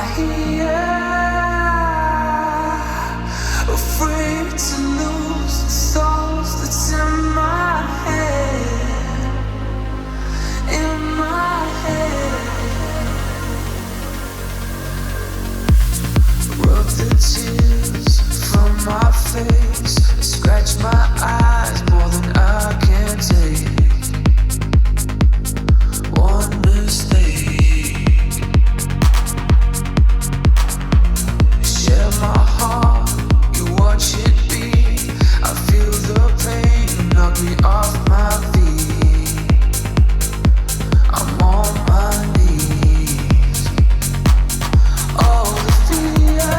I hear, afraid to lose the thoughts that's in my head, in my head. Rub the tears from my face, scratch my eyes more than I can take. One mistake, share my heart, you watch it beat. I feel the pain, knock me off my feet. I'm on my knees. All the fear,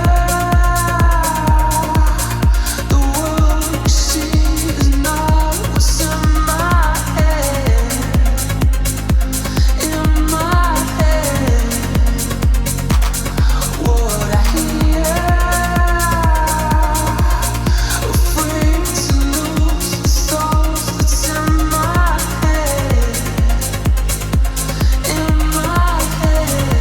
the world you see is not what's in my head. In my head, what I hear, afraid to lose the thoughts that's in my head, in my head.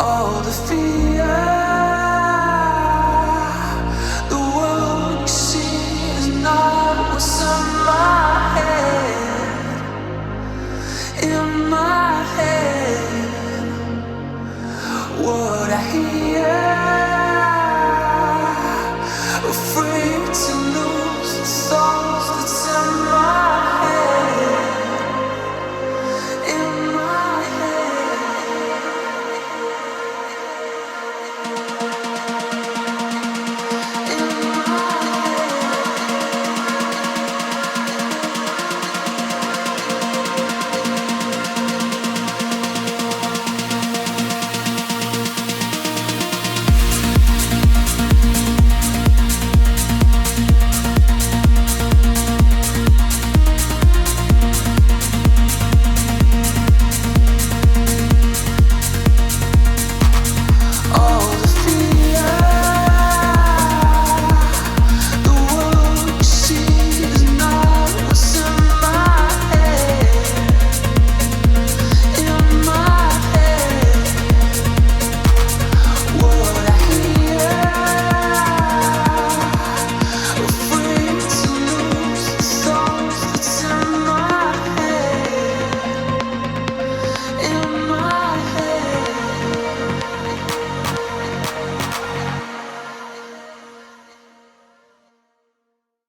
All the fear,